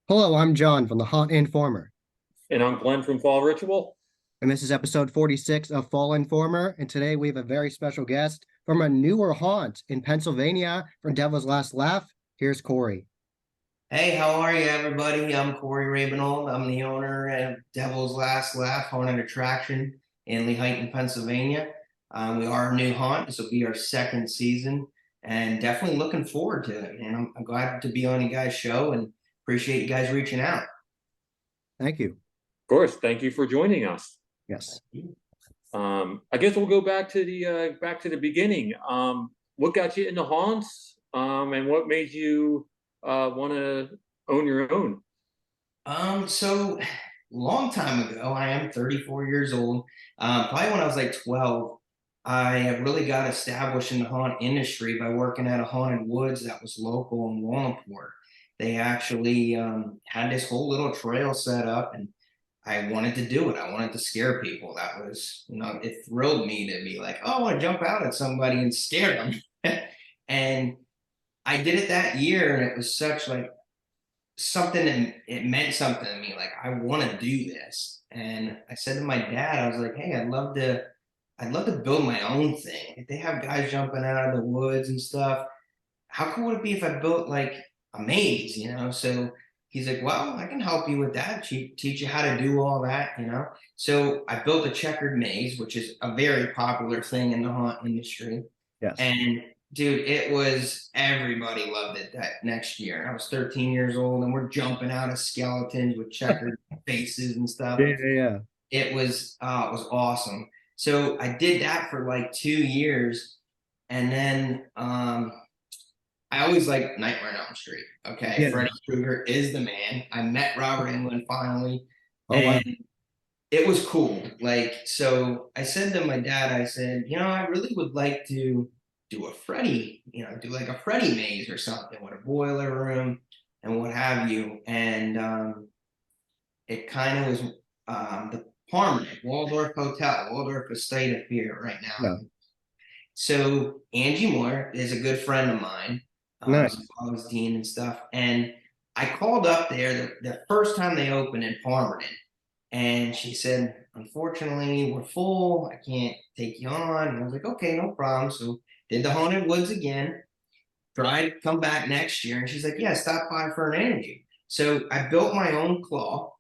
Hello, I'm John from the Haunt Informer, And I'm Glenn from Fall Ritual. and this is episode 46 of Fall Informer. And today we have a very special guest from a newer haunt in Pennsylvania from Devil's Last Laugh. Here's Kory. Hey, how are you, everybody? I'm Kory Rabinold. I'm the owner of Devil's Last Laugh Haunted Attraction in Lehighton, Pennsylvania. We are a new haunt. This will be our second season, and definitely looking forward to it. And I'm glad to be on you guys' show, and appreciate you guys reaching out. Thank you. Of course, thank you for joining us. Yes. I guess we'll go back to the beginning. What got you into haunts? And what made you want to own your own? So long time ago, I am 34 years old. Probably when I was like 12, I really got established in the haunt industry by working at a haunted woods that was local in Wallingport. They actually had this whole little trail set up, and I wanted to do it. I wanted to scare people. That was, it thrilled me to be like, oh, I want to jump out at somebody and scare them. And I did it that year, and it was such like something, and it meant something to me. Like, I want to do this. And I said to my dad, I was like, hey, I'd love to build my own thing. If they have guys jumping out of the woods and stuff, how cool would it be if I built like a maze? So he's like, well, I can help you with that, teach you how to do all that. So I built a checkered maze, which is a very popular thing in the haunt industry. Yes. And dude, it was, everybody loved it that next year. I was 13 years old, and we're jumping out of skeletons with checkered faces and stuff. Yeah. It was awesome. So I did that for like 2 years, and then I always liked Nightmare on Elm Street. Okay, Yeah. Freddy Krueger is the man. I met Robert Englund finally, Oh, wow. and it was cool. Like, so I said to my dad, I said, I really would like to do a Freddy, do like a Freddy maze or something with a boiler room and what have you. And it kind of was the Parmanet, Waldorf Hotel, Waldorf Estate up here right now. Yeah. So Angie Moore is a good friend of mine. Nice. I was dean and stuff. And I called up there the first time they opened in Parmanet. And she said, unfortunately, we're full. I can't take you on. And I was like, okay, no problem. So did the Haunted Woods again. Tried to come back next year. And she's like, yeah, stop by for an interview. So I built my own claw,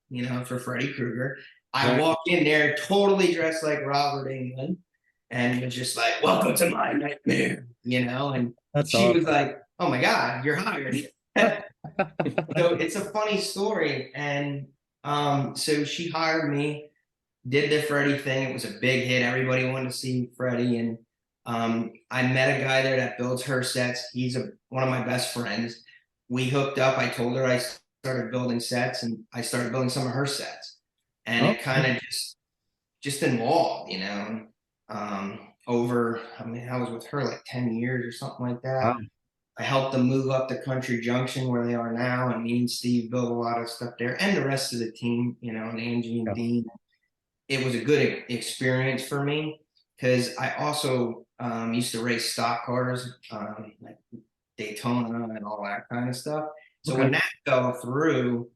for Freddy Krueger. I Right. walked in there totally dressed like Robert Englund, and was just like, welcome to my nightmare. And That's she was awesome. like, oh my God, you're hired. So it's a funny story. And so she hired me, did the Freddy thing. It was a big hit. Everybody wanted to see Freddy. And I met a guy there that builds her sets. He's one of my best friends. We hooked up. I told her I started building sets, and I started building some of her sets. And Oh, it kind of just involved. Over, I mean, I was with her like 10 years or something like that. wow. I helped them move up to Country Junction where they are now, and me and Steve built a lot of stuff there, and the rest of the team, and Angie and Yeah. Dean. It was a good experience for me because I also used to race stock cars, like Daytona and all that kind of stuff. So Okay. when that fell through,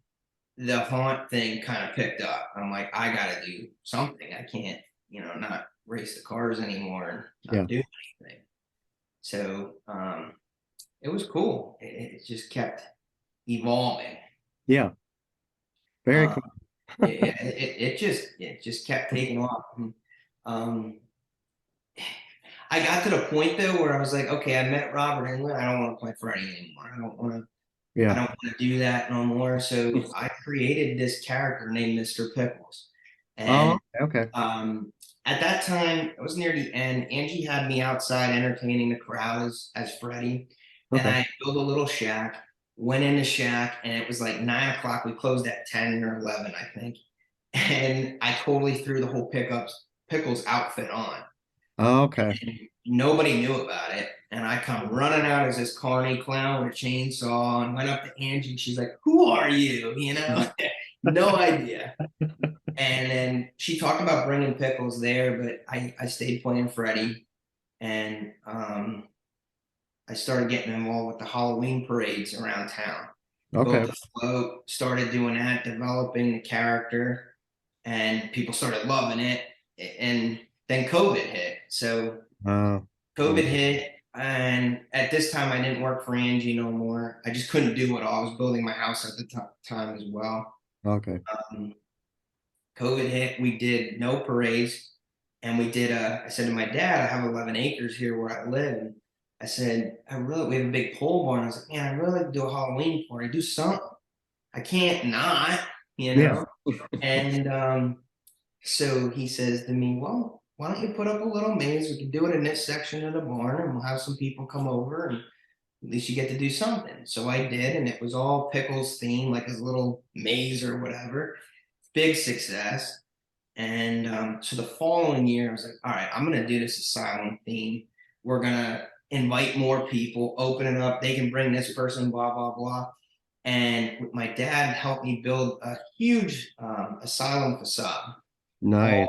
the haunt thing kind of picked up. I'm like, I got to do something. I can't, not race the cars anymore and Yeah. not do anything. So it was cool. It just kept evolving. Yeah. Very Uh, cool. it just kept taking off. And, um, I got to the point though where I was like, okay, I met Robert Englund. I don't want to play Freddy anymore. I don't want to. I Yeah. don't want to do that no more. So I created this character named Mr. Pickles, Oh, and okay. um, at that time, it was near the end. Angie had me outside entertaining the crowd as Freddy, and Okay. I built a little shack. Went in the shack, and it was like 9 o'clock. We closed at 10 or 11, I think, and I totally threw the whole pickles outfit on. Oh, okay. And nobody knew about it. And I come running out as this carny clown with a chainsaw and went up to Angie. And she's like, who are you? No idea. And then she talked about bringing pickles there, but I stayed playing Freddy. And I started getting involved with the Halloween parades around town. Okay. built the float, started doing that, developing the character, and people started loving it. And then COVID hit. So Uh, COVID hit, and at this time, I didn't work for Angie no more. I just couldn't do it all. I was building my house at the time as well. okay. Um, COVID hit. We did no parades, and we did. I said to my dad, I have 11 acres here where I live. And I said, we have a big pole barn. I was like, man, I really like to do a Halloween party. Do something. I can't not, you Yeah. know. And so he says to me, well, why don't you put up a little maze? We can do it in this section of the barn, and we'll have some people come over, and at least you get to do something. So I did, and it was all pickles themed, like his little maze or whatever. Big success. And so the following year, I was like, all right, I'm going to do this asylum theme. We're going to invite more people, open it up. They can bring this person, blah, blah, blah. And my dad helped me build a huge asylum facade, all Nice.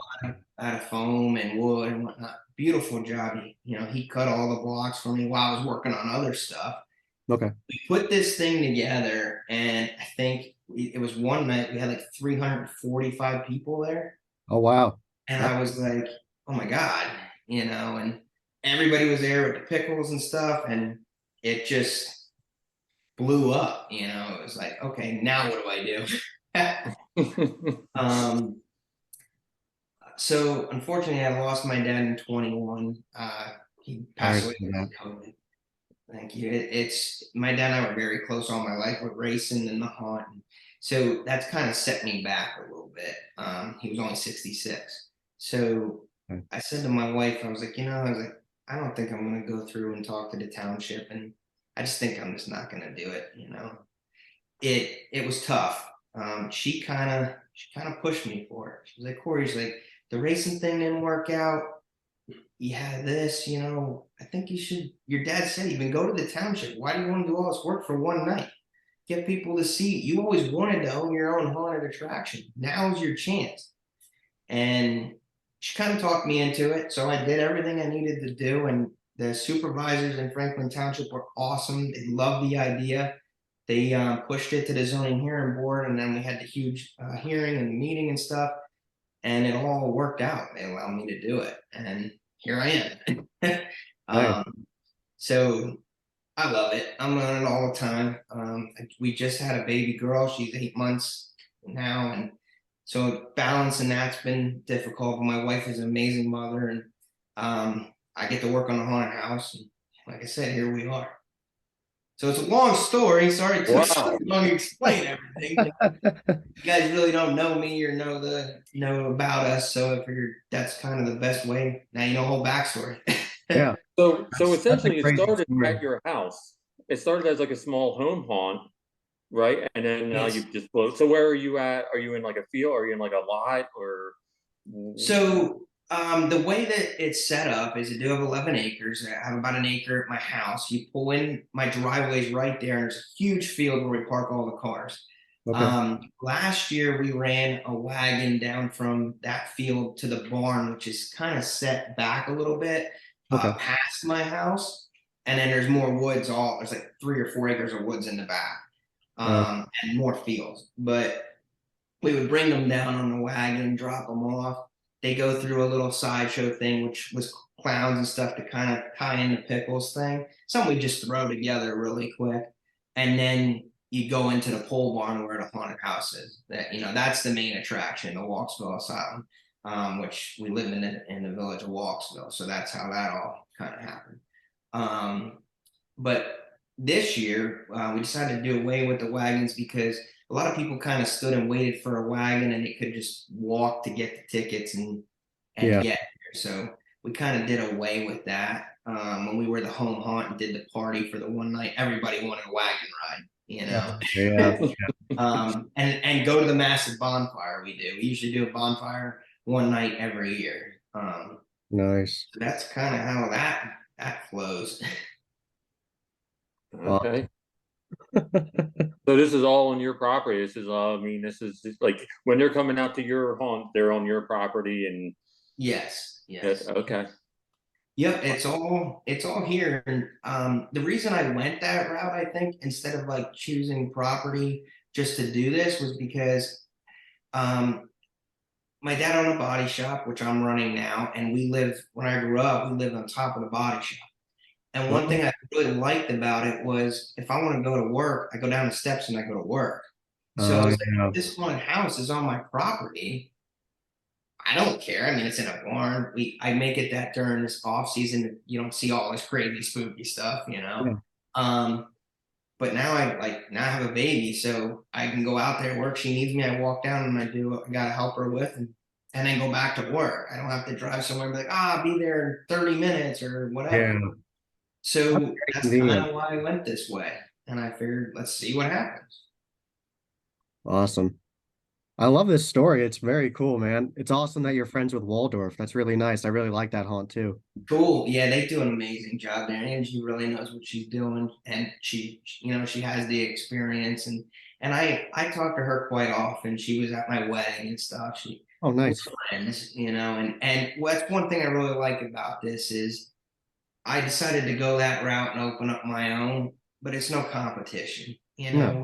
out of foam and wood and whatnot. Beautiful job. He cut all the blocks for me while I was working on other stuff. Okay. We put this thing together, and I think it was one night we had like 345 people there. Oh, wow. And That, I was like, oh my God, and everybody was there with the pickles and stuff, and it just blew up. It was like, okay, now what do I do? So unfortunately, I lost my dad in 21. He passed sorry away for that. from COVID. Thank you. It's my dad and I were very close all my life with racing and the hunt. So that's kind of set me back a little bit. He was only 66. So Okay. I said to my wife, I don't think I'm going to go through and talk to the township. And I just think I'm just not going to do it. It was tough. She kind of pushed me for it. She was like, Kory's like, the racing thing didn't work out. You had this, I think you should. Your dad said even go to the township. Why do you want to do all this work for one night? Get people to see. You always wanted to own your own haunted attraction. Now's your chance. And she kind of talked me into it. So I did everything I needed to do. And the supervisors in Franklin Township were awesome. They loved the idea. They pushed it to the zoning hearing board, and then we had the huge hearing and meeting and stuff, and it all worked out. They allowed me to do it, and here I am. Nice. So I love it. I'm on it all the time. We just had a baby girl. She's 8 months now, and so balancing that's been difficult. But my wife is an amazing mother, and I get to work on the haunted house. And like I said, here we are. So it's a long story. Sorry it took so long to explain everything. You guys really don't know me or know about us, so I figured that's kind of the best way. Now you know the whole backstory. Yeah. So That's a essentially, it crazy started story. at your house. It started as like a small home haunt, right? And then Yes. you just blow. So where are you at? Are you in like a field? Are you in like a lot? Or So the way that it's set up is I do have 11 acres. I have about an acre at my house. You pull in, my driveway's right there, and there's a huge field where we park all the cars. Okay. Last year we ran a wagon down from that field to the barn, which is kind of set back a little bit Okay. past my house. And then there's more woods, there's like 3 or 4 acres of woods in the back, and more fields. But we would bring them down on the wagon, drop them off. They go through a little sideshow thing, which was clowns and stuff to kind of tie in the pickles thing. Something we just throw together really quick. And then you go into the pole barn where the haunted house is. That's the main attraction, the Walksville Asylum, which we live in the village of Walksville. So that's how that all kind of happened. But this year, we decided to do away with the wagons because a lot of people kind of stood and waited for a wagon, and they could just walk to get the tickets and Yeah. get there. So we kind of did away with that. When we were the home haunt and did the party for the one night, everybody wanted a wagon ride, Yeah. and go to the massive bonfire we do. We usually do a bonfire one night every year. Nice. So that's kind of how that flows. okay. So this is all on your property. This is, I mean, this is just like when they're coming out to your haunt, they're on your property, and Yes. okay. Yep, it's all here. And the reason I went that route, I think, instead of like choosing property just to do this was because um my dad owned a body shop, which I'm running now, and when I grew up, we lived on top of the body shop. And one Oh, thing I really liked about it was if I want to go to work, I go down the steps and I go to work. So I was like, yeah. if this haunted house is on my property, I don't care. I mean, it's in a barn. I make it that during this off season, you don't see all this crazy spooky stuff, you know. Yeah. Um, but now I have a baby, so I can go out there work. She needs me. I walk down and I do what I gotta help her with, and then go back to work. I don't have to drive somewhere and be like, I'll be there in 30 minutes or whatever. Yeah. That's So very that's kind convenient. of why I went this way. And I figured, let's see what happens. Awesome. I love this story. It's very cool, man. It's awesome that you're friends with Waldorf. That's really nice. I really like that haunt too. Cool. Yeah, they do an amazing job there. Angie really knows what she's doing, and she has the experience. And I talk to her quite often. She was at my wedding and stuff. Oh, We're nice. friends, and that's one thing I really like about this is I decided to go that route and open up my own, but it's no competition, No.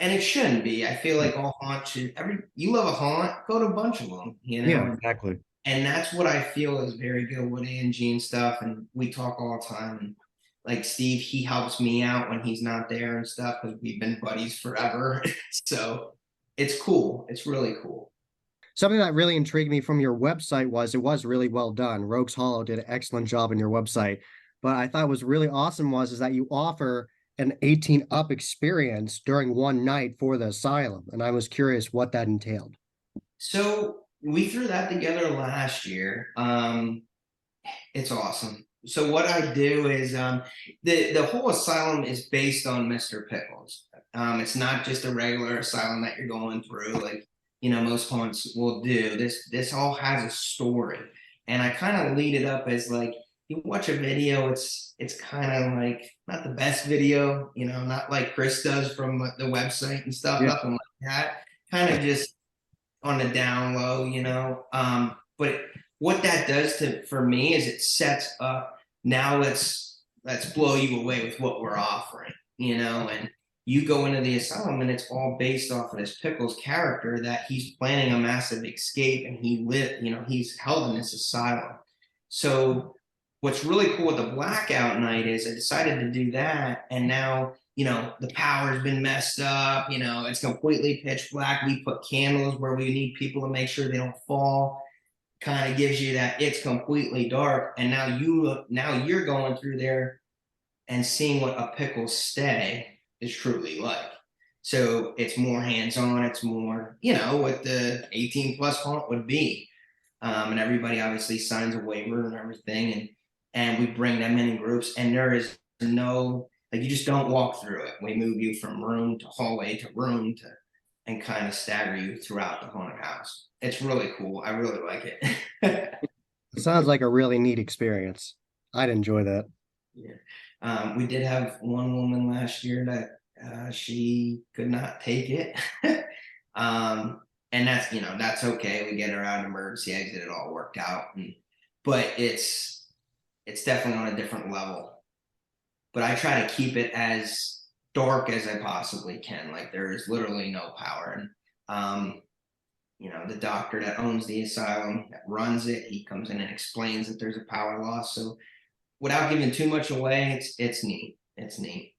and it shouldn't be. I feel like all haunts should you love a haunt, go to a bunch of them, Yeah, exactly. and that's what I feel is very good with Angie and stuff. And we talk all the time. And like Steve, he helps me out when he's not there and stuff because we've been buddies forever. So it's cool. It's really cool. Something that really intrigued me from your website was it was really well done. Rogues Hollow did an excellent job in your website. But I thought was really awesome was is that you offer an 18 up experience during one night for the asylum. And I was curious what that entailed. So we threw that together last year. It's awesome. So what I do is the whole asylum is based on Mr. Pickles. It's not just a regular asylum that you're going through like most haunts will do. This all has a story, and I kind of lead it up as like you watch a video. It's kind of like not the best video, not like Chris does from the website and stuff. Yeah. Nothing like that. Kind of just on the down low, but what that does to for me is it sets up now let's blow you away with what we're offering, and you go into the asylum and it's all based off of this Pickles character that he's planning a massive escape and he's held in this asylum. So what's really cool with the blackout night is I decided to do that, and now the power's been messed up, it's completely pitch black. We put candles where we need people to make sure they don't fall. Kind of gives you that it's completely dark. And now you're going through there and seeing what a pickle stay is truly like. So it's more hands-on, it's more, what the 18 plus haunt would be. And everybody obviously signs a waiver and everything, and we bring them in groups, and there is no like you just don't walk through it. We move you from room to hallway to room to and kind of stagger you throughout the haunted house. It's really cool. I really like it. It sounds like a really neat experience. I'd enjoy that. Yeah. We did have one woman last year that she could not take it. And that's okay. We get her out of emergency exit. It all worked out. But it's definitely on a different level. But I try to keep it as dark as I possibly can. Like there is literally no power. And the doctor that owns the asylum that runs it, he comes in and explains that there's a power loss. So without giving too much away, it's neat. It's neat.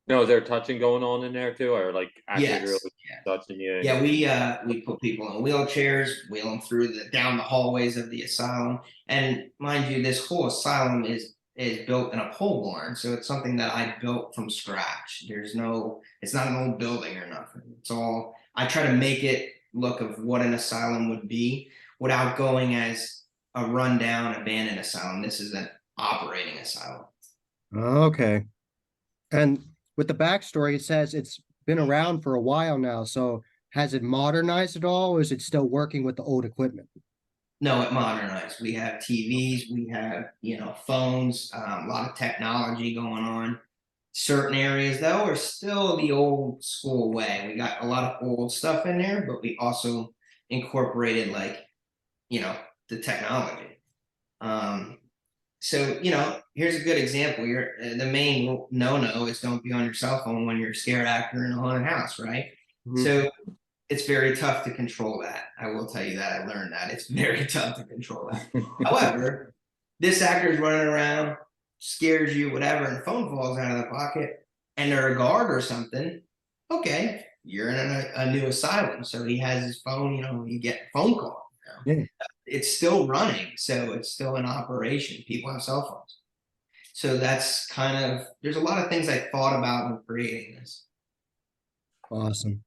No, is there touching going on in there too, or like actually Yes. really Yeah. touching you? Yeah, we put people in wheelchairs, wheel them through down the hallways of the asylum, and mind you, this whole asylum is built in a pole barn, so it's something that I built from scratch. It's not an old building or nothing. It's all I try to make it look of what an asylum would be without going as a rundown abandoned asylum. This is an operating asylum. Okay. And with the backstory, it says it's been around for a while now. So has it modernized at all, or is it still working with the old equipment? No, it modernized. We have TVs, we have phones, a lot of technology going on. Certain areas though are still the old school way. We got a lot of old stuff in there, but we also incorporated like you know the technology. Um, So, here's a good example. The main no is don't be on your cell phone when you're a scare actor in a haunted house, right? Mhm. So it's very tough to control that. I will tell you that. I learned that. It's very tough to control that. However, this actor's running around, scares you, whatever, and the phone falls out of the pocket, and they're a guard or something. Okay, you're in a new asylum. So he has his phone, you get a phone call. Yeah, It's still running, so it's still in operation. People have cell phones. So that's there's a lot of things I thought about when creating this. awesome.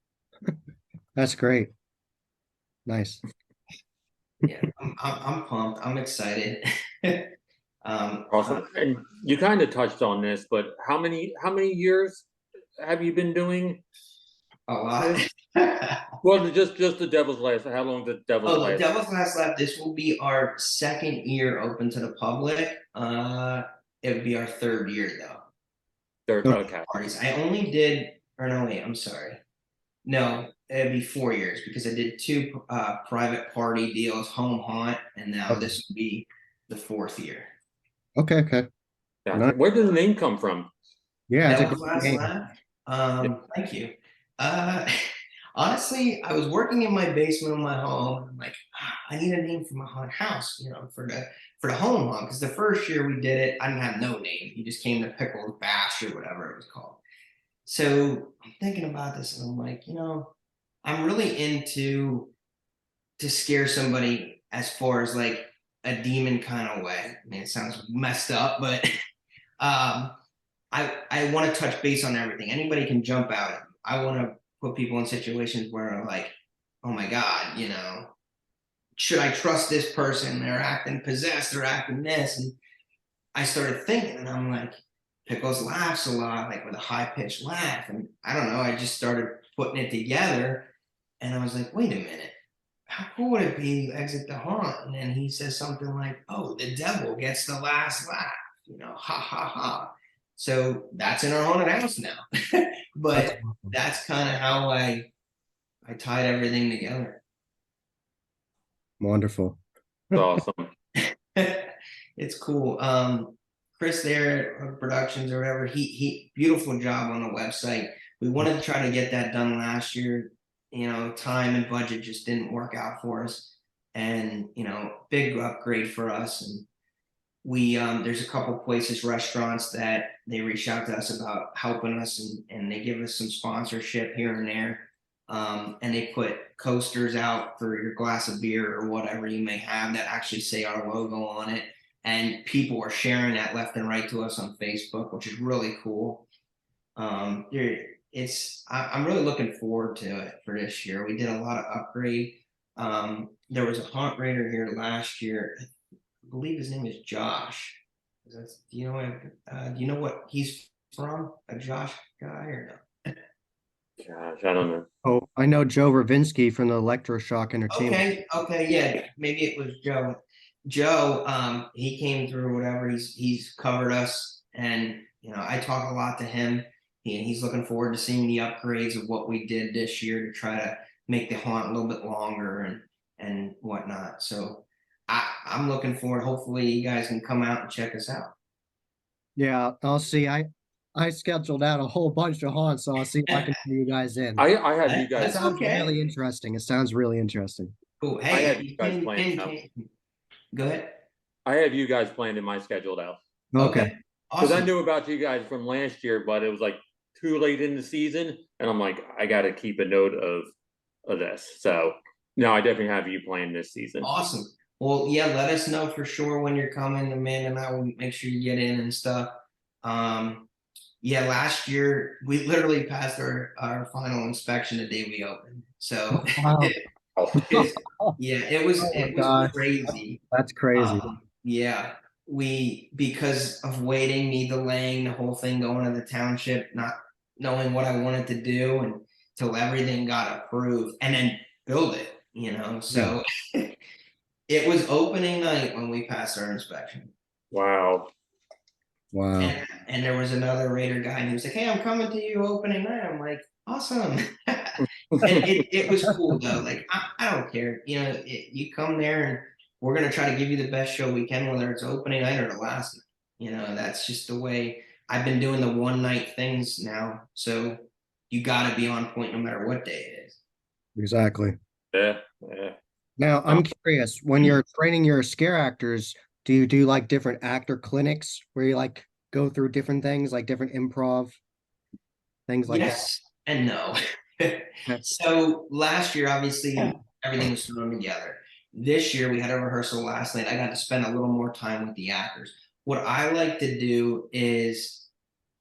That's great. Nice. Yeah, I'm pumped. I'm excited. Awesome. And you kind of touched on this, but how many years have you been doing a lot. this? Well, just the Devil's Last. How long did Devil's Oh, the Last? Devil's Last Lap. This will be our second year open to the public. It would be our third year though. Okay. Parties. I only did, or no, wait, I'm sorry. No, it'd be 4 years because I did two private party deals, home haunt, and now Okay. this would be the fourth year. Okay. Okay. Gotcha. Nice. Where did the name come from? Yeah, it's a Devil's great Last name. Laugh. Yeah. Thank you. Uh, honestly, I was working in my basement of my home. I'm like, I need a name for my haunted house, for the home haunt. Because the first year we did it, I didn't have no name. He just came to Pickles Bash or whatever it was called. So I'm thinking about this, and I'm like, I'm really into to scare somebody as far as like a demon kind of way. I mean, it sounds messed up, but um, I want to touch base on everything. Anybody can jump out at me. I want to put people in situations where I'm like, oh my God, should I trust this person? They're acting possessed, they're acting this. And I started thinking, and I'm like, Pickles laughs a lot, like with a high pitched laugh. And I don't know, I just started putting it together. And I was like, wait a minute, how cool would it be to exit the haunt? And then he says something like, oh, the devil gets the last laugh, ha ha ha. So that's in our haunted house now. That's But awesome. that's kind of how I tied everything together. Wonderful. Awesome. It's cool. Chris there at Productions or whatever, he beautiful job on the website. We wanted to try to get that done last year. Time and budget just didn't work out for us. And, big upgrade for us. And we there's a couple places, restaurants that they reach out to us about helping us and they give us some sponsorship here and there. And they put coasters out for your glass of beer or whatever you may have that actually say our logo on it. And people are sharing that left and right to us on Facebook, which is really cool. I'm really looking forward to it for this year. We did a lot of upgrade. There was a haunt raider here last year. I believe his name is Josh. Do you know what he's from? A Josh guy or no? Gosh, I don't know. Oh, I know Joe Ravinsky from the Electroshock Entertainment. Okay, yeah, maybe it was Joe. Joe, he came through whatever. He's covered us, and I talk a lot to him. He's looking forward to seeing the upgrades of what we did this year to try to make the haunt a little bit longer and whatnot. So I'm looking forward. Hopefully, you guys can come out and check us out. Yeah, I'll see. I scheduled out a whole bunch of haunts, so I'll see if I can bring you guys in. I have you It guys. That's sounds okay. really interesting. It sounds really interesting. Cool. I Hey, have you guys planned out. go ahead. I have you guys planned in my scheduled out Okay. Okay, because I awesome. knew about you guys from last year, but it was like too late in the season, and I'm like, I got to keep a note of this. So no, I definitely have you planned this season. Awesome. Well, yeah, let us know for sure when you're coming. Amanda and I will make sure you get in and stuff. Yeah, last year we literally passed our final inspection the day we opened. So Wow. it's, yeah, it was Oh my it was gosh. crazy. That's crazy. Yeah, we because of waiting, me delaying the whole thing going to the township, not knowing what I wanted to do until everything got approved and then build it. Yeah. So it was opening night when we passed our inspection. Wow. Wow. And there was another Raider guy, and he was like, "Hey, I'm coming to you opening night." I'm like, "Awesome!" And it was cool though. Like I don't care, you come there, and we're going to try to give you the best show we can, whether it's opening night or the last night. You know, that's just the way I've been doing the one night things now. So you got to be on point no matter what day it is. Exactly. Yeah, yeah. Now, Um, I'm curious, when you're training your scare actors, do you do like different actor clinics where you like go through different things, like different improv, things like that? Yes and no. Okay. So last year, obviously, everything was thrown together. This year, we had a rehearsal last night. I got to spend a little more time with the actors. What I like to do is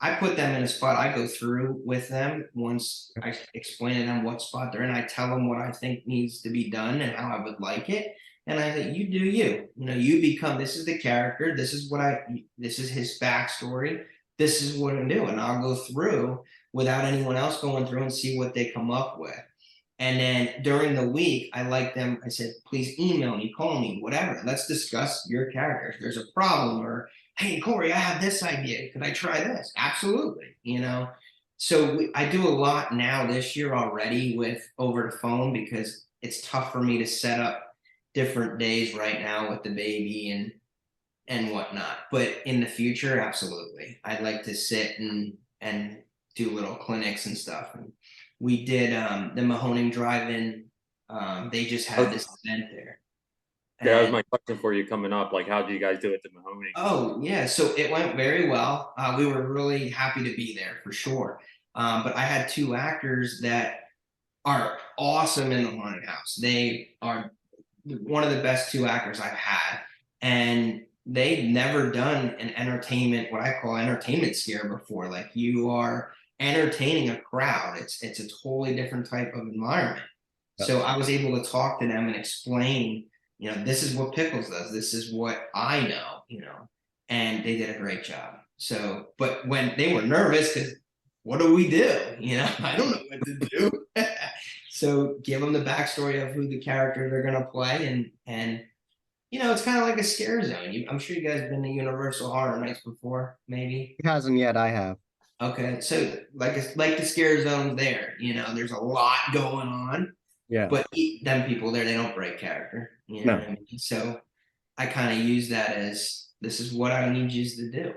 I put them in a spot. I go through with them once I explain to them what spot they're in. I tell them what I think needs to be done and how I would like it. And I say, you do you. You know, you become, this is the character. This is his backstory. This is what I'm doing. I'll go through without anyone else going through and see what they come up with. And then during the week, I like them. I said, please email me, call me, whatever. Let's discuss your character. If there's a problem, or hey, Kory, I have this idea. Could I try this? Absolutely. You know, so I do a lot now this year already with over the phone because it's tough for me to set up different days right now with the baby and whatnot. But in the future, absolutely, I'd like to sit and do little clinics and stuff. And we did the Mahoning Drive-In. They just had this event there. that was And my question for you coming up. Like, how do you guys do it at Mahoney? oh yeah, so it went very well. We were really happy to be there for sure. But I had two actors that are awesome in the haunted house. They are one of the best two actors I've had, and they've never done an entertainment, what I call entertainment scare before. Like you are entertaining a crowd. It's a totally different type of environment. So I was able to talk to them and explain, you know, this is what Pickles does. This is what I know, you know, and they did a great job. So, but when they were nervous, because what do we do? You know, I don't know what to do. So give them the backstory of who the character they're gonna play, and you know, it's kind of like a scare zone. I'm sure you guys have been to Universal Horror Nights before, maybe. It hasn't yet, I have. Okay, so like the scare zones there, you know, there's a lot going on, Yeah. but them people there, they don't break character. You know No. what I mean? So I kind of use that as this is what I need you to do,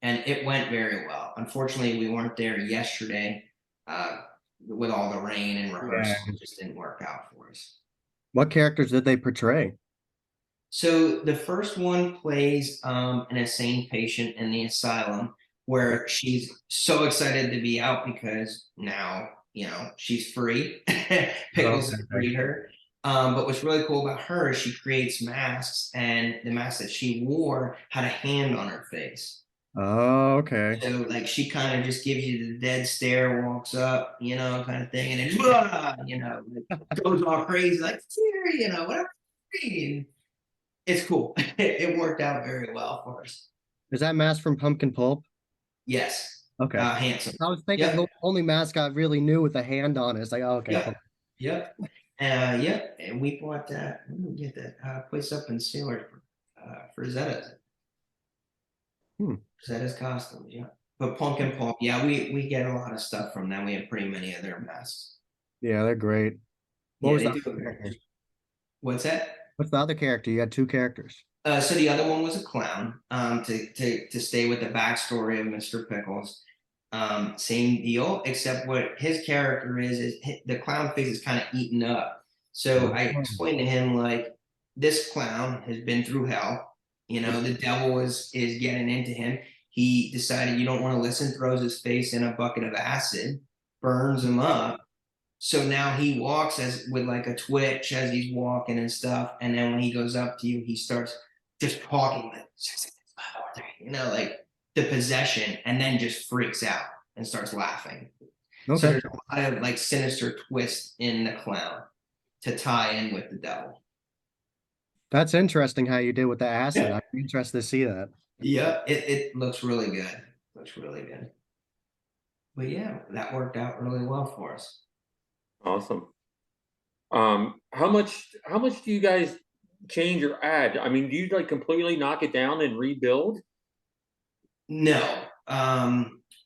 and it went very well. Unfortunately, we weren't there yesterday with all the rain and Yeah. rehearsal. It just didn't work out for us. What characters did they portray? So the first one plays an insane patient in the asylum where she's so excited to be out because now, you know, she's free. Pickles has Okay. freed her. But what's really cool about her is she creates masks, and the mask that she wore had a hand on her face. Oh, okay. So like she kind of just gives you the dead stare, walks up, you know, kind of thing, and then "Blah!" You know, like, goes all crazy, like here, you know, whatever. And it's cool. It worked out very well for us. Is that mask from Pumpkin Pulp? Yes. Okay. Handsome. I was thinking the Yep. only mask I really knew with a hand on it. It's like, oh, okay. Yep. Yep. Yep. And we bought that. Where did we get that place up in Sailor for Zetta's. Hmm. Zetta's costumes. Yeah. But Pumpkin Pulp, yeah, we get a lot of stuff from them. We have pretty many of their masks. Yeah, they're great. What Yeah, was they the do other a great character? job. What's that? What's the other character? You had two characters. So the other one was a clown. To stay with the backstory of Mr. Pickles. Same deal, except what his character is the clown face is kind of eaten up. So I Oh, explained to him like this clown has been through hell. You know, the devil is getting into him. He decided you don't want to listen, throws his face in a bucket of acid, burns him up. So now he walks as with like a twitch as he's walking and stuff. And then when he goes up to you, he starts just talking like, you know, like the possession, and then just freaks out and starts laughing. So okay. there's a lot of like sinister twist in the clown to tie in with the devil. That's interesting how you did with the acid. I'm interested to see that. Yeah, it looks really good. Looks really good. But yeah, that worked out really well for us. Awesome. How much do you guys change or add? I mean, do you like completely knock it down and rebuild? No.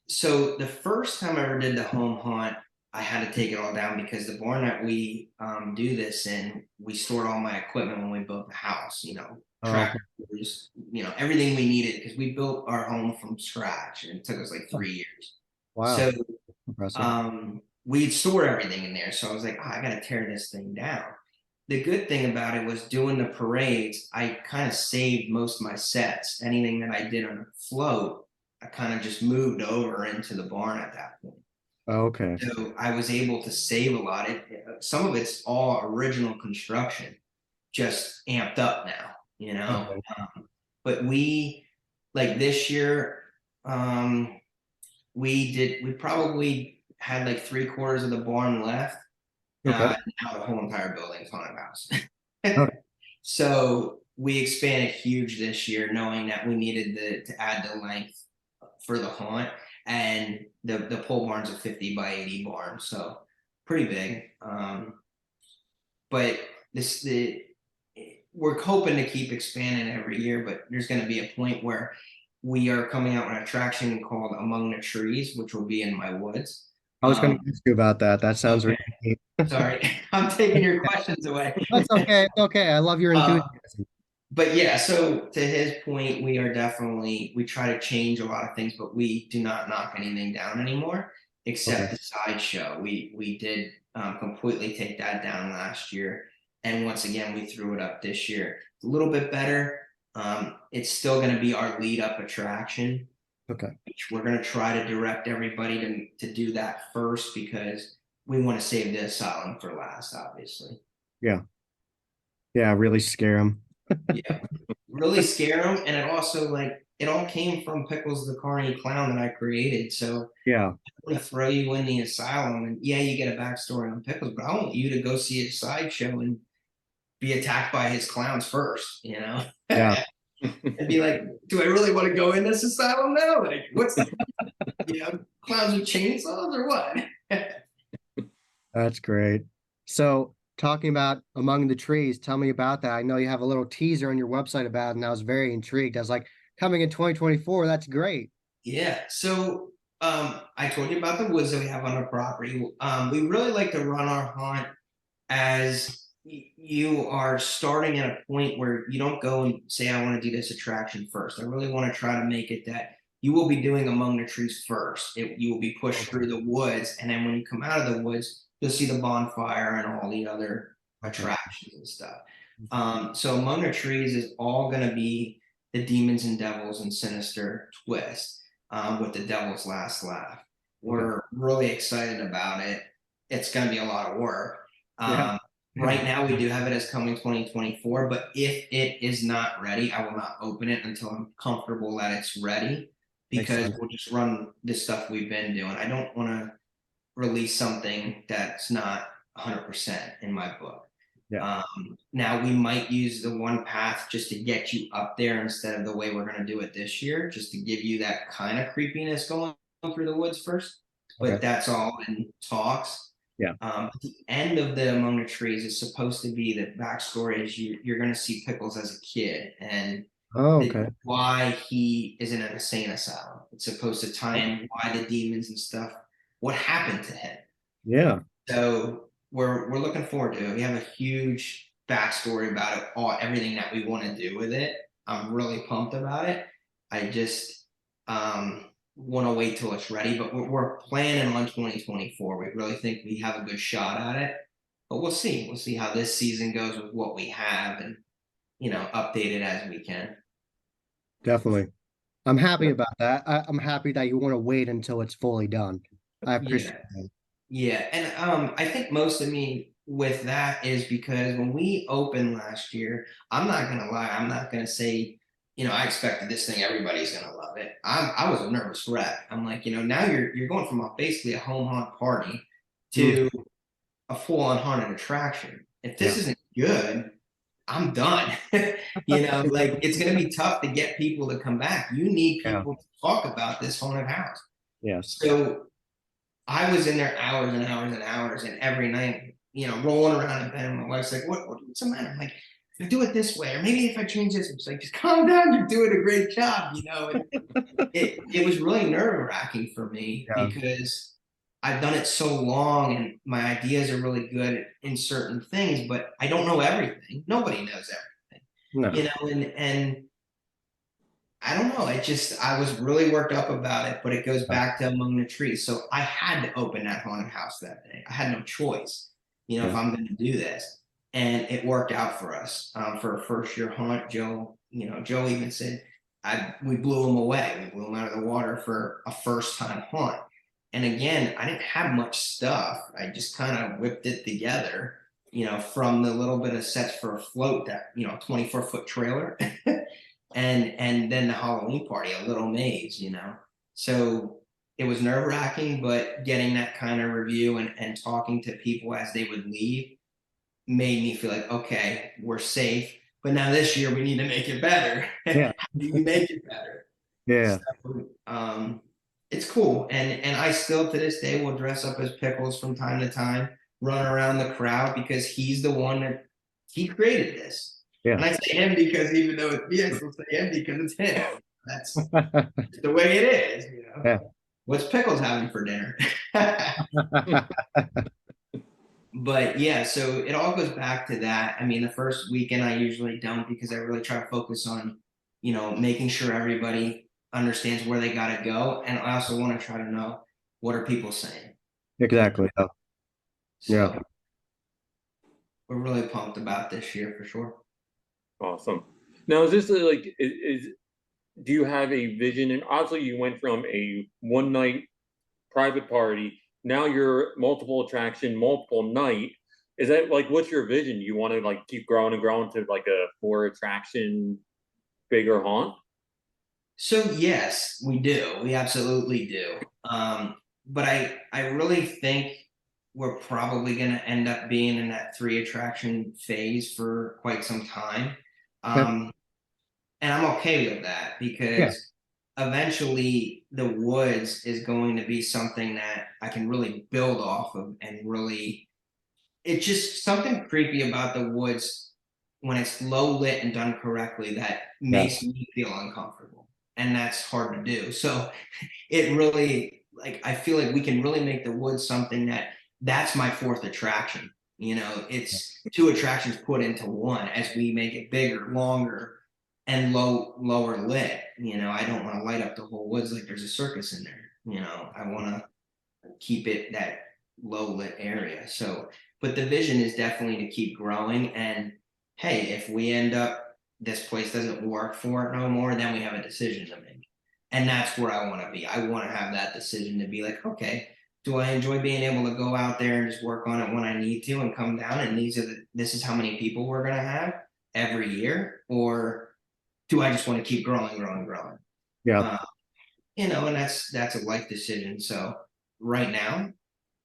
So the first time I ever did the home haunt, I had to take it all down because the barn that we do this in, we stored all my equipment when we built the house, Oh, okay. tractors, everything we needed because we built our home from scratch and it took us like Oh, 3 years. wow. So Impressive. we'd store everything in there. So I was like, I got to tear this thing down. The good thing about it was doing the parades, I kind of saved most of my sets. Anything that I did on a float, I kind of just moved over into the barn at that point. Oh, okay. So I was able to save a lot. Some of it's all original construction, just amped up now, Okay. But we, like this year, um, we probably had like 3/4 of the barn left. Okay. Now the whole entire building's haunted house. Okay. So we expanded huge this year, knowing that we needed to add the length for the haunt, and the pole barn's a 50 by 80 barn, so pretty big. But we're hoping to keep expanding every year, but there's going to be a point where we are coming out with an attraction called Among the Trees, which will be in my woods. I was going to ask you about that. That sounds really Okay, neat. sorry, I'm taking your questions away. That's okay. It's okay. I love your Uh, enthusiasm. but yeah, so to his point, we try to change a lot of things, but we do not knock anything down anymore, Okay. except the sideshow. We did completely take that down last year, and once again we threw it up this year. It's a little bit better. It's still going to be our lead up attraction, Okay. which we're going to try to direct everybody to do that first because we want to save the asylum for last, obviously. Yeah. Yeah. Really scare them. Yeah, really scare them, and it all came from Pickles the Carny Clown that I created. So Yeah. I'm gonna throw you in the asylum, and yeah, you get a backstory on Pickles, but I want you to go see a sideshow and be attacked by his clowns first, Yeah. and be like, do I really want to go in this asylum now? Like, clowns with chainsaws or what? That's great. So, talking about Among the Trees, tell me about that. I know you have a little teaser on your website about it, and I was very intrigued. I was like, coming in 2024, that's great. Yeah. So I told you about the woods that we have on the property. We really like to run our haunt as you are starting at a point where you don't go and say, I want to do this attraction first. I really want to try to make it that you will be doing Among the Trees first. You will be pushed Okay. through the woods. And then when you come out of the woods, you'll see the bonfire and all the other Okay. attractions and stuff. So Among the Trees is all going to be the demons and devils and sinister twist with the devil's last laugh. Okay. We're really excited about it. It's going to be a lot of work. Yeah. Um, Yeah. right now, we do have it as coming 2024, but if it is not ready, I will not open it until I'm comfortable that it's ready Makes because sense. we'll just run the stuff we've been doing. I don't want to release something that's not 100% in my book. Yeah. Now, we might use the one path just to get you up there instead of the way we're going to do it this year, just to give you that kind of creepiness going through the woods first. Okay. But that's all in talks. Yeah. At the end of the Among the Trees is supposed to be the backstory is you're going to see Pickles as a kid and Oh, okay. why he is in an insane asylum. It's supposed to tie in why the demons and stuff, what happened to him. Yeah. So we're looking forward to it. We have a huge backstory about it, everything that we want to do with it. I'm really pumped about it. I just want to wait till it's ready, but we're planning on 2024. We really think we have a good shot at it, but we'll see. We'll see how this season goes with what we have, and update it as we can. Definitely. I'm happy about that. I'm happy that you want to wait until it's fully done. I appreciate Yeah. that. Yeah, and I think most of me with that is because when we opened last year, I'm not gonna lie, I'm not gonna say, I expected this thing, everybody's gonna love it. I was a nervous wreck. I'm like, now you're going from basically a home haunt party Mm, to a full-on haunted attraction. If this yeah. isn't good, I'm done. Like it's gonna be tough to get people to come back. You need Yeah. people to talk about this haunted house. Yes. So I was in there hours and hours and hours, and every night, rolling around in bed, and my wife's like, what's the matter?" I'm like, "If I do it this way, or maybe if I change this." It's like, just calm down. You're doing a great job. It was really nerve wracking for me Yeah. because I've done it so long and my ideas are really good in certain things, but I don't know everything. Nobody knows everything, No. and I don't know. I was really worked up about it, but it goes Yeah. back to Among the Trees. So I had to open that haunted house that day. I had no choice, if Yeah. I'm going to do this. And it worked out for us for a first year haunt. Joe even said, we blew him away. We blew him out of the water for a first time haunt. And again, I didn't have much stuff. I just kind of whipped it together, from the little bit of sets for a float that, 24-foot trailer. And then the Halloween party, a little maze. So it was nerve-wracking, but getting that kind of review and talking to people as they would leave made me feel like, okay, we're safe. But now this year we need to make it better. Yeah. How do you make it better? Yeah. So it's cool. And I still to this day will dress up as Pickles from time to time, run around the crowd because he's the one that he created this. And Yeah. I say him because even though it's me, I still say him because it's him. That's the way it is. Yeah. What's Pickles having for dinner? But yeah, so it all goes back to that. I mean, the first weekend I usually don't because I really try to focus on, making sure everybody understands where they got to go. And I also want to try to know what are people saying. Exactly. Yeah. Yeah. So we're really pumped about this year for sure. Awesome. Now, is this like is do you have a vision? And obviously, you went from a one night private party. Now you're multiple attraction, multiple night. Is that like what's your vision? You want to like keep growing and growing to like a more attraction, bigger haunt? So yes, we do. We absolutely do. But I really think we're probably going to end up being in that 3 attraction phase for quite some time. Yeah. Um, and I'm okay with that Yeah. because eventually the woods is going to be something that I can really build off of and really it's just something creepy about the woods when it's low lit and done correctly that Yeah. makes me feel uncomfortable. And that's hard to do. So it really I feel like we can really make the woods something that's my fourth attraction. It's 2 attractions put into one as we make it bigger, longer, and lower lit. I don't want to light up the whole woods like there's a circus in there. I want to keep it that low lit area. So, but the vision is definitely to keep growing. And hey, if we end up this place doesn't work for it no more, then we have a decision to make. And that's where I want to be. I want to have that decision to be like, okay, do I enjoy being able to go out there and just work on it when I need to and come down? And this is how many people we're gonna have every year, or do I just want to keep growing, growing, growing? Yeah. Uh, and that's a life decision. So right now,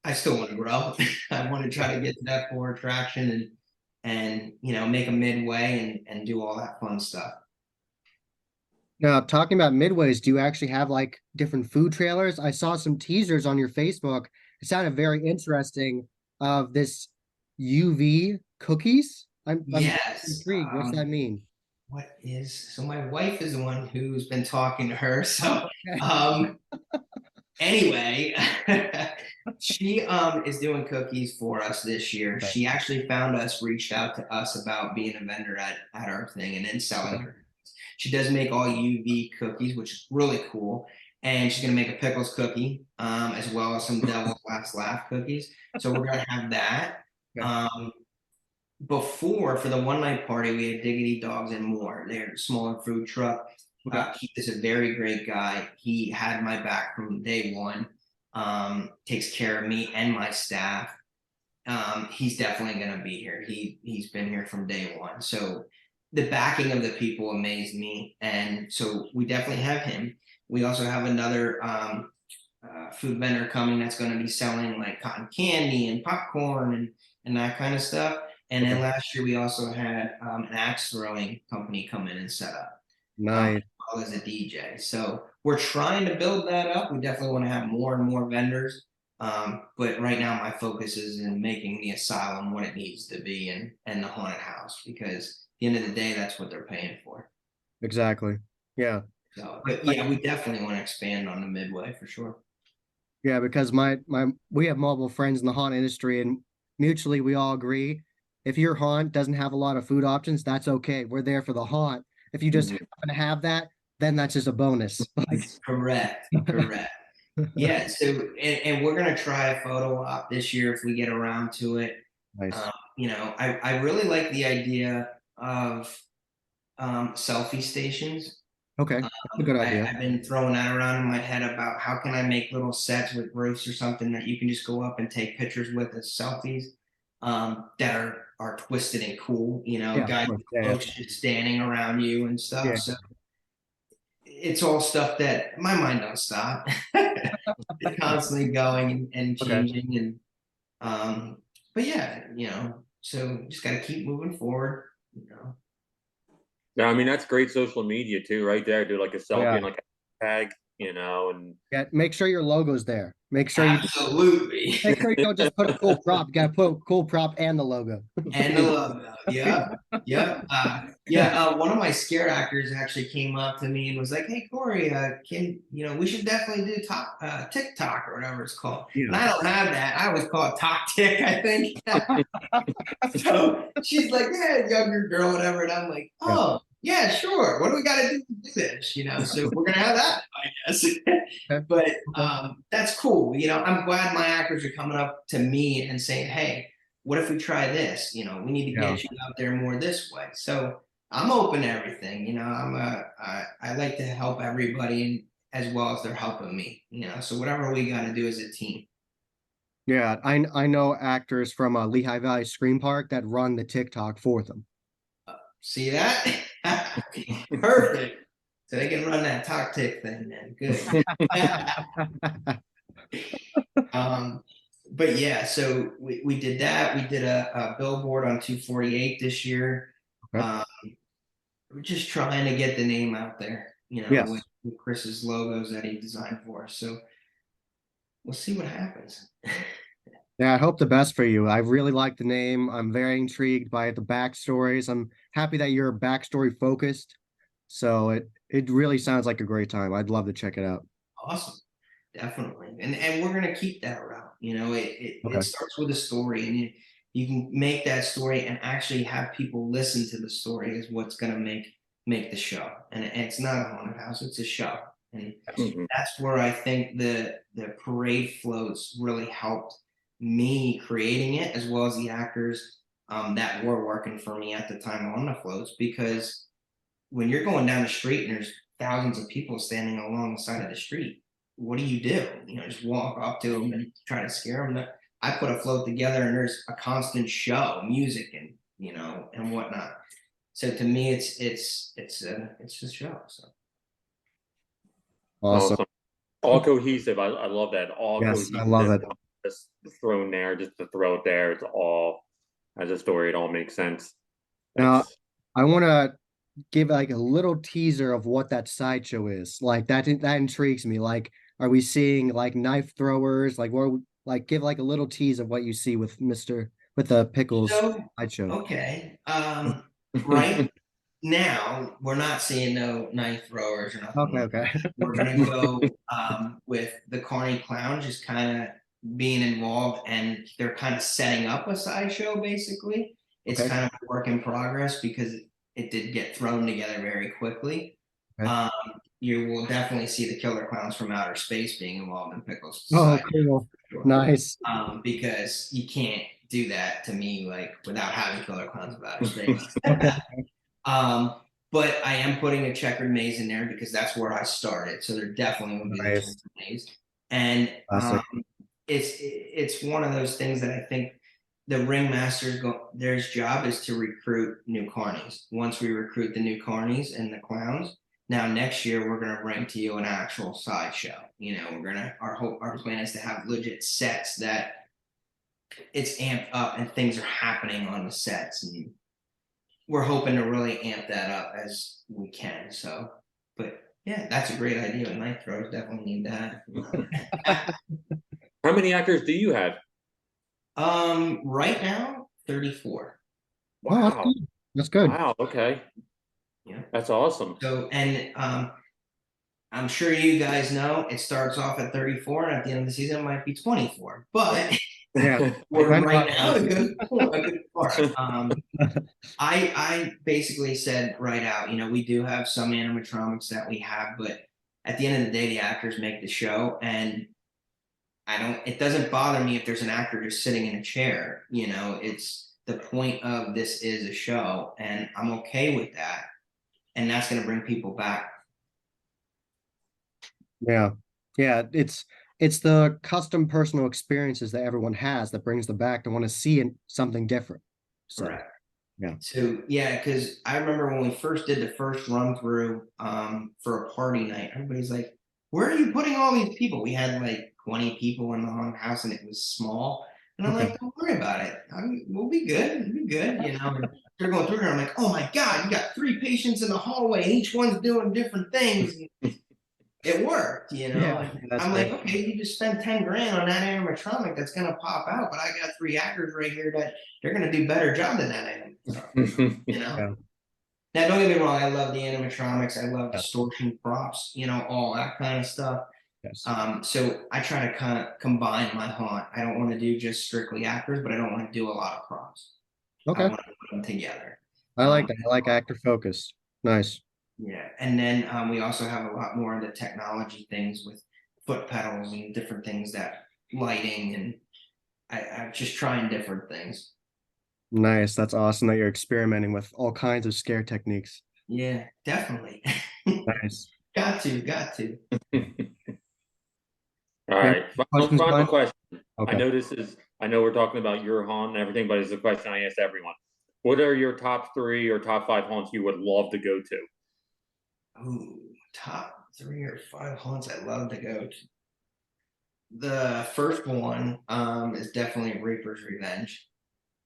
I still want to grow. I want to try to get to that 4 attraction and make a midway and do all that fun stuff. Now, talking about midways, do you actually have like different food trailers? I saw some teasers on your Facebook. It sounded very interesting of this UV cookies. I'm Yes. intrigued. What's that mean? So my wife is the one who's been talking to her. Oh, So okay. um anyway, she is doing cookies for us this year. Okay. She actually found us, reached out to us about being a vendor at our thing and then selling Okay. her. She does make all UV cookies, which is really cool. And she's gonna make a pickles cookie, as well as some devil's last laugh cookies. So we're gonna have that. Okay. Um, before for the one night party, we had Diggity Dogs and More. They're a smaller food truck. Okay. He is a very great guy. He had my back from day one. Takes care of me and my staff. He's definitely going to be here. He's been here from day one. So the backing of the people amazed me, and so we definitely have him. We also have another food vendor coming that's going to be selling like cotton candy and popcorn and that kind of stuff. And then Okay. last year we also had an axe throwing company come in and set up, Nice. as well as a DJ. So we're trying to build that up. We definitely want to have more and more vendors. But right now my focus is in making the asylum what it needs to be and the haunted house because at the end of the day that's what they're paying for. Exactly. Yeah. So, but yeah, we definitely want to expand on the midway for sure. Yeah, because we have multiple friends in the haunt industry, and mutually we all agree if your haunt doesn't have a lot of food options, that's okay. We're there for the haunt. If you just Mhm. happen to have that, then that's just a bonus. Like, Correct, correct. Yeah, so and we're gonna try a photo op this year if we get around to it. nice. I really like the idea of selfie stations. Okay, that's a good idea. I've been throwing that around in my head about how can I make little sets with roofs or something that you can just go up and take pictures with as selfies that are twisted and cool. Yeah, of Guys course. Yeah, yeah. just standing around you and Yeah. stuff. So it's all stuff that my mind don't stop. It's constantly going and Okay. changing and but yeah, so just got to keep moving forward. Yeah, I mean that's great social media too, right there. Do like a Oh, selfie yeah. and like a tag, and Yeah. Make sure your logo's there. Absolutely. Make sure you don't just put a cool prop. You gotta put a cool prop and the logo. And the logo. Yep. Yep. Yeah. One of my scare actors actually came up to me and was like, "Hey, Kory, we should definitely do TikTok or whatever it's called." And Yeah. I don't have that. I always call it Talk Tick, I think. So she's like, "Yeah, younger girl, whatever," and I'm like, Yeah. "Oh, yeah, sure. What do we got to do to do this?" So we're gonna have that, I guess. Okay. But Okay. that's cool. I'm glad my actors are coming up to me and saying, "Hey, what if we try this? We need to Yeah. get you out there more this way." So I'm open to everything. I like to help everybody and as well as they're helping me. So whatever we got to do as a team. Yeah. I know actors from Lehigh Valley Scream Park that run the TikTok for them. See that? Perfect. So they can run that talk tick thing then. Good. um, but yeah, so we did that. We did a billboard on 248 this year. Okay. Um, we're just trying to get the name out there, Yes. with Chris's logos that he designed for us. So we'll see what happens. Yeah, I hope the best for you. I really like the name. I'm very intrigued by the backstories. I'm happy that you're backstory focused. So it really sounds like a great time. I'd love to check it out. Awesome. Definitely. And we're gonna keep that route. It Okay. starts with a story and you can make that story and actually have people listen to the story is what's gonna make the show. And it's not a haunted house, it's a show. And Mhm. that's where I think the parade floats really helped me creating it as well as the actors that were working for me at the time on the floats because when you're going down the street and there's thousands of people standing along the side of the street, what do? Just walk up to them and try to scare them. I put a float together and there's a constant show, music and and whatnot. So to me, it's a show. So Awesome. Awesome. All cohesive. I love that. All Yes, I love cohesive. it. Just thrown there, just to throw it there. It's all as a story. It all makes sense. Now, That's I want to give like a little teaser of what that sideshow is. Like that intrigues me. Like, are we seeing like knife throwers? Like give like a little tease of what you see with the Pickles so sideshow. okay. Right now we're not seeing no knife throwers or nothing Okay, like okay. that. We're gonna go with the Carney Clown just kind of being involved, and they're kind of setting up a sideshow. Basically, it's Okay, kind of a work in progress because it did get thrown together very quickly. okay. Um, you will definitely see the Killer Clowns from Outer Space being involved in Pickles' Oh, side cool. for sure. Nice. Because you can't do that to me like without having Killer Clowns of Outer Space. Okay, Um, but I am putting a checkered maze in there because that's where I started. So there definitely will be the nice. checkered maze, and Classic. it's one of those things that I think the ringmasters go their job is to recruit new carnies. Once we recruit the new carnies and the clowns, now next year we're gonna bring to you an actual sideshow. We're gonna our plan is to have legit sets that it's amped up and things are happening on the sets and we're hoping to really amp that up as we can. So, but yeah, that's a great idea. Knife throws definitely need that. how many actors do you have? Right now, 34. Oh, that's Wow. good. That's good. Wow. Okay. Yeah. That's awesome. So, and I'm sure you guys know it starts off at 34, and at the end of the season, it might be 24. But Yeah, we're I know how right it now is. a good part. I basically said right out, we do have some animatronics that we have, but at the end of the day, the actors make the show, and it doesn't bother me if there's an actor just sitting in a chair. It's the point of this is a show, and I'm okay with that, and that's going to bring people back. Yeah. Yeah, it's the custom personal experiences that everyone has that brings them back to want to see something different. So, Correct. yeah. So yeah, because I remember when we first did the first run through for a party night, everybody's like, "Where are you putting all these people?" We had like 20 people in the haunted house, and it was small. And I'm Okay. like, "Don't worry about it. We'll be good. We'll be good." And they're going through here. I'm like, "Oh my god, you got 3 patients in the hallway, and each one's doing different things." And it worked. Yeah, And that's I'm like, great. okay, you just spent 10 grand on that animatronic that's gonna pop out, but I got 3 actors right here that they're gonna do better job than that animatronic. You know. Yeah. Now, don't get me wrong. I love the animatronics. I love Yeah. distortion props. All that kind of stuff. Yes. So I try to kind of combine my haunt. I don't want to do just strictly actors, but I don't want to do a lot of props. I Okay. want to put them together. I like Um, that. I like actor focus. Nice. yeah, and then we also have a lot more of the technology things with foot pedals and different things that lighting, and I'm just trying different things. Nice. That's awesome that you're experimenting with all kinds of scare techniques. Yeah, definitely. Nice. Got to. All Any right, questions, final Glenn? question. Okay. I know we're talking about your haunt and everything, but it's a question I asked everyone. What are your top 3 or top 5 haunts you would love to go to? Ooh, top 3 or 5 haunts I love to go to. The first one is definitely Reaper's Revenge.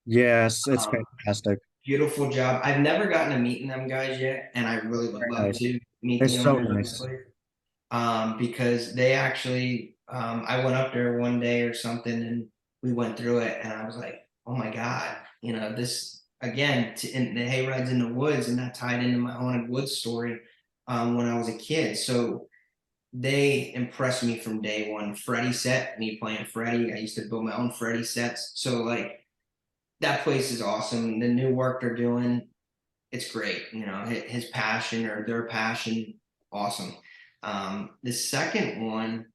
Yes, it's Um, fantastic. Beautiful job. I've never gotten to meeting them guys yet, and I really would Very love nice. to meet They're the so owners of the nice. place. Because they actually, I went up there one day or something, and we went through it, and I was like, oh my god, this again, in the hay rides in the woods, and that tied into my haunted woods story when I was a kid. So they impressed me from day one. Freddy set, me playing Freddy. I used to build my own Freddy sets. So like that place is awesome. The new work they're doing, it's great. His passion or their passion, awesome. The second one,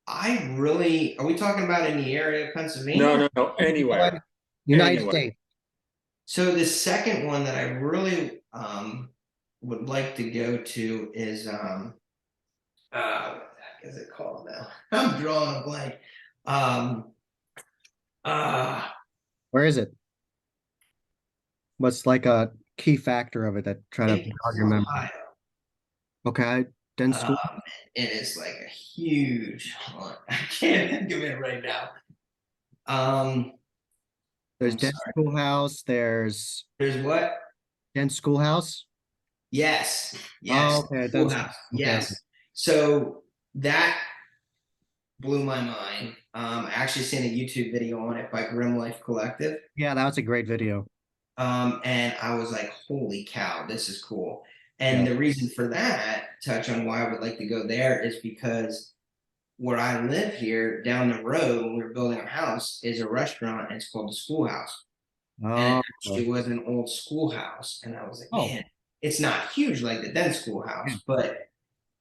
are we talking about in the area of No, Pennsylvania? no, no, anywhere, United anywhere. States. So the second one that I really would like to go to is what the heck is it called now? I'm drawing a blank. Um, uh, Where is it? What's like a key factor of it that try to think jog it's your memory? Ohio. Okay. Den school. Um, it is like a huge hunt. I can't think of it right now. Um, There's I'm Den sorry. Schoolhouse. There's There's what? Den Schoolhouse. Yes, Oh, yes. okay. Den School. Schoolhouse. Okay. Yes. So that blew my mind. I actually seen a YouTube video on it by Grim Life Collective. Yeah, that was a great video. And I was like, holy cow, this is cool. And Yeah. the reason for that, touch on why I would like to go there, is because where I live here down the road when we were building our house is a restaurant, and it's called the Schoolhouse. And it Oh. actually was an old schoolhouse. And I was like, Oh. man, it's not huge like the then Yeah. schoolhouse, but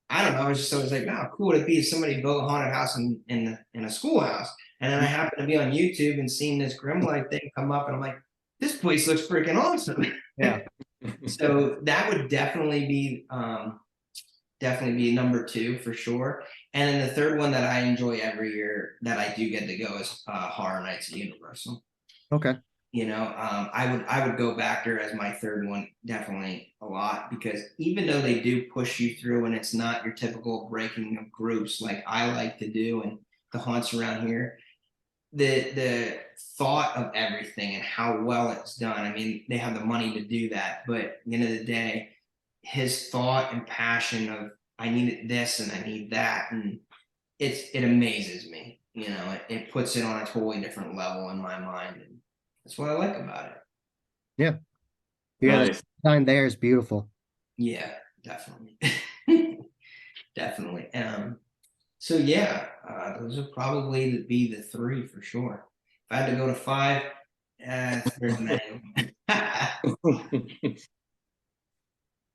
I don't know. I was just always like, how cool would it be if somebody built a haunted house in a schoolhouse? And then I happened to be on YouTube and seeing this Grim Life thing come up, and I'm like, this place looks freaking awesome. Yeah. So that would definitely be number 2 for sure. And then the third one that I enjoy every year that I do get to go is Horror Nights at Universal. Okay. I would go back there as my third one definitely a lot, because even though they do push you through and it's not your typical breaking of groups like I like to do and the haunts around here, the thought of everything and how well it's done. I mean, they have the money to do that, but at the end of the day, his thought and passion of I need this and I need that, and it amazes me. It puts it on a totally different level in my mind, and that's what I like about it. Yeah. Yeah. The Nice. sign there is beautiful. Yeah, definitely. definitely. So yeah, those would probably be the three for sure. If I had to go to five, there's many.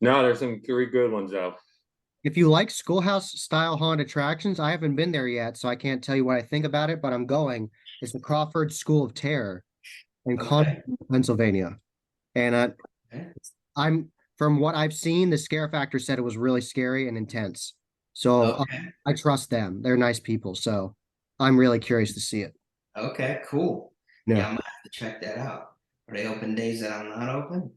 No, there's some three good ones though. If you like schoolhouse style haunted attractions, I haven't been there yet, so I can't tell you what I think about it, but I'm going. It's the Crawford School of Terror in Okay. Concord, Pennsylvania. And Okay. I'm from what I've seen, the scare factor said it was really scary and intense. So Okay. I trust them. They're nice people. So I'm really curious to see it. Okay. Cool. Yeah, Yeah. I'm gonna have to check that out. Are they open days that I'm not open?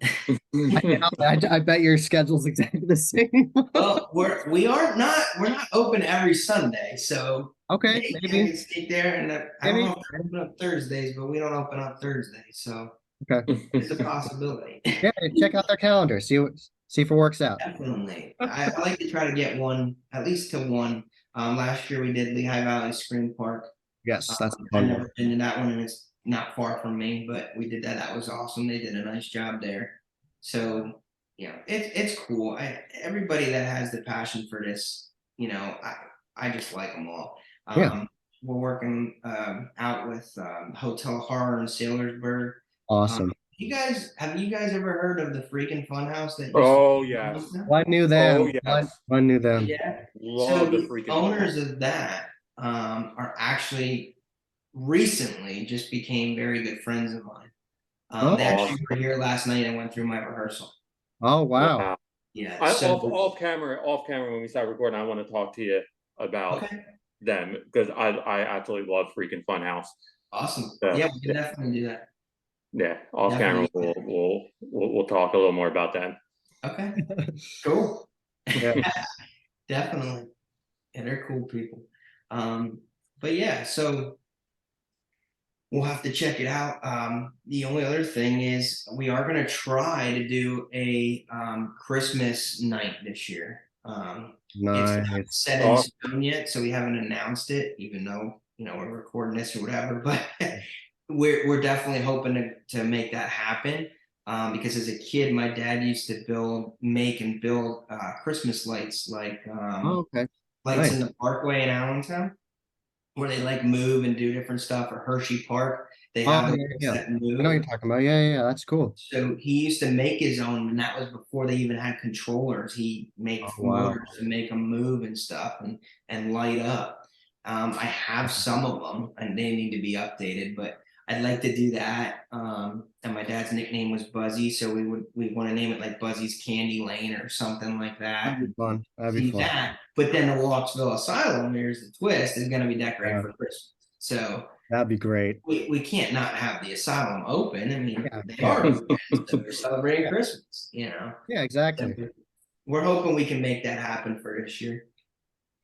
I bet your schedule's exactly the same. Well, we're not open every Sunday, so Okay, maybe I maybe, can sneak there. And I don't maybe. know if they open up Thursdays, but we don't open up Thursdays, so Okay. it's a possibility. Yeah, check out their calendar. See if it works out. Definitely, I like to try to get one at least to one. Last year we did Lehigh Valley Spring Park. Yes, that's a I've fun one. never been to that one, and it's not far from me, but we did that. That was awesome. They did a nice job there. So, it's cool. Everybody that has the passion for this, I just like them all. Yeah, We're working out with Hotel Horror in Saylorsburg. Um, awesome. have you guys ever heard of the freaking Funhouse that used to Oh be in yes. Youngstown? One knew Oh them. One, yes. one knew them. Yeah. So Love the the freaking fun owners house. of that are actually recently just became very good friends of mine. They Oh, actually were Awesome. here last night and went through my rehearsal. oh, wow. Wow. Yeah. I So off camera when we start recording, I want to talk to you about okay, them because I absolutely love freaking Funhouse. awesome. So Yeah, we can yeah, definitely do that. yeah. Off camera, Definitely. we'll talk a little more about them. Okay. Cool. Yeah. Definitely. Yeah, they're cool people. Um, but yeah, so we'll have to check it out. The only other thing is we are going to try to do a Christmas night this year. It's not Nice. set in Oh, stone yet, so we haven't announced it, even though we're recording this or whatever. But we're definitely hoping to make that happen. Because as a kid, my dad used to make and build Christmas lights, like Oh, okay. lights Nice. in the Parkway in Allentown where they like move and do different stuff, or Hershey Park. They Oh, have yeah, lights yeah. that I know what you're move. talking about. Yeah, yeah, yeah. That's cool. So he used to make his own, and that was before they even had controllers. He make Oh, wow. motors to make them move and stuff and light up. I have some of them, and they need to be updated, but I'd like to do that. And my dad's nickname was Buzzy, so we want to name it like Buzzy's Candy Lane or something like that. That'd be fun. That'd be Do fun. that. But then the Walksville Asylum, here's the twist, is going to be decorated Yeah, for Christmas. So that'd be great. we can't not have the asylum open. I mean, Yeah, they yeah, are open, so they're celebrating yeah, Christmas. yeah, So exactly. we're hoping we can make that happen for this year.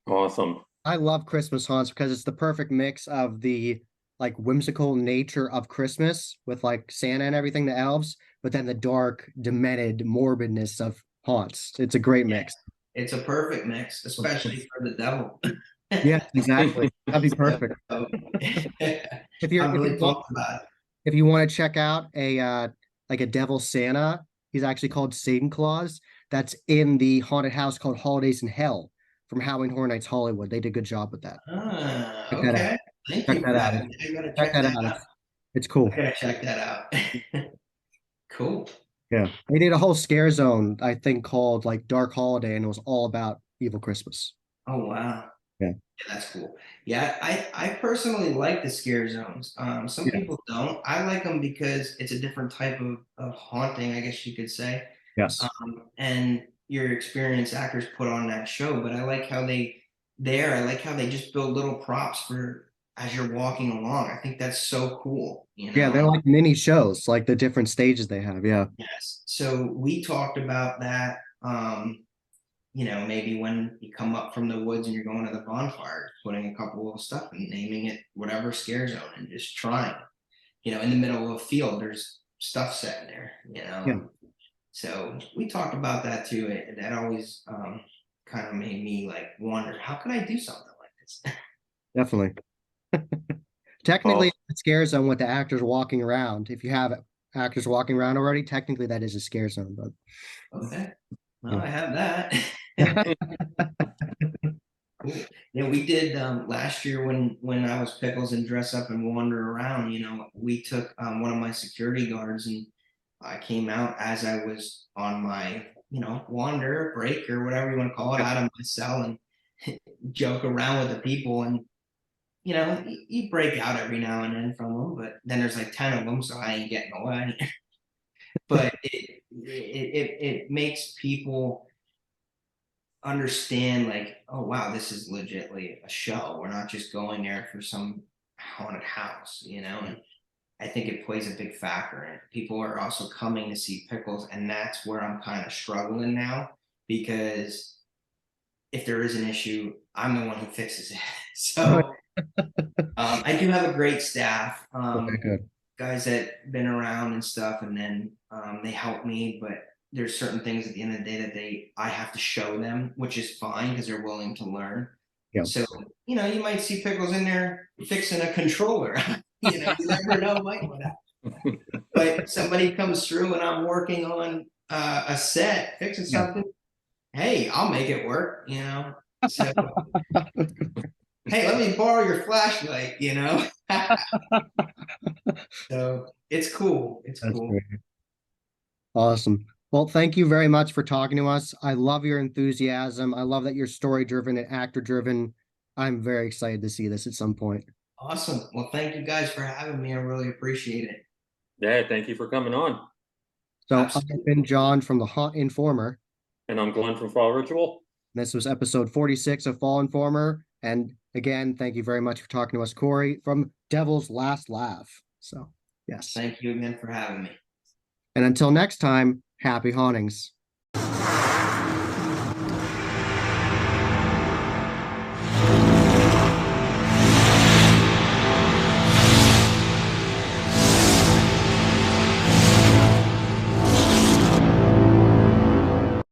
awesome. I love Christmas haunts because it's the perfect mix of the like whimsical nature of Christmas with like Santa and everything, the elves, but then the dark, demented morbidness of haunts. It's a great Yeah, mix. it's a perfect mix, especially for the devil. Yes, exactly. That'd be So, perfect. I'm If you really want pumped about it. if you want to check out a like a devil Santa, he's actually called Satan Claus. That's in the haunted house called Holidays in Hell from Halloween Horror Nights Hollywood. They did a good job with that. Check that out. Okay. Thank Check you for that out. that. I gotta Check check that that out. out. It's I cool. gotta check that out. Cool. Yeah. They did a whole scare zone, I think, called like Dark Holiday, and it was all about Evil Christmas. Oh wow. Yeah. Yeah, that's cool. Yeah, I personally like the scare zones. Some Yeah. people don't. I like them because it's a different type of haunting, I guess you could say. Yes. And your experienced actors put on that show, but I like how I like how they just build little props for as you're walking along. I think that's so cool, Yeah, they're like mini shows, like the different stages they have. Yeah. Yes. So we talked about that. Maybe when you come up from the woods and you're going to the bonfire, putting a couple of stuff and naming it whatever scare zone and just trying. In the middle of a field, there's stuff set in there. Yeah, So we talked about that too. That always kind of made me like wonder, how can I do something like this? definitely. Technically, Awesome. it's a scare zone with the actors walking around. If you have actors walking around already, technically that is a scare zone, but Okay. Well, yeah. I have that. Cool. Yeah, we did last year when I was Pickles and dress up and wander around. We took one of my security guards and I came out as I was on my wander break or whatever you want to call it out of my cell and joke around with the people and you break out every now and then from them, but then there's like 10 of them, so I ain't getting away. But it makes people understand like, oh wow, this is legitly a show. We're not just going there for some haunted house, and I think it plays a big factor in it. People are also coming to see Pickles, and that's where I'm kind of struggling now because if there is an issue, I'm the one who fixes it. So I do have a great staff, Okay, good. guys that been around and stuff, and then they help me. But there's certain things at the end of the day that I have to show them, which is fine because they're willing to learn. Yeah. So you might see Pickles in there fixing a controller. You never know, might what happen. But somebody comes through and I'm working on a set fixing Yeah. something. Hey, I'll make it work. So hey, let me borrow your flashlight. So it's cool. It's That's cool. great. Awesome. Well, thank you very much for talking to us. I love your enthusiasm. I love that you're story driven and actor driven. I'm very excited to see this at some point. Awesome. Well, thank you guys for having me. I really appreciate it. Yeah, thank you for coming on. So Absolutely. I've been John from the Haunt Informer. And I'm Glenn from Fall Ritual. This was episode 46 of Fall Informer. And again, thank you very much for talking to us, Kory, from Devil's Last Laugh. So, yes. Thank you again for having me. And until next time, happy hauntings.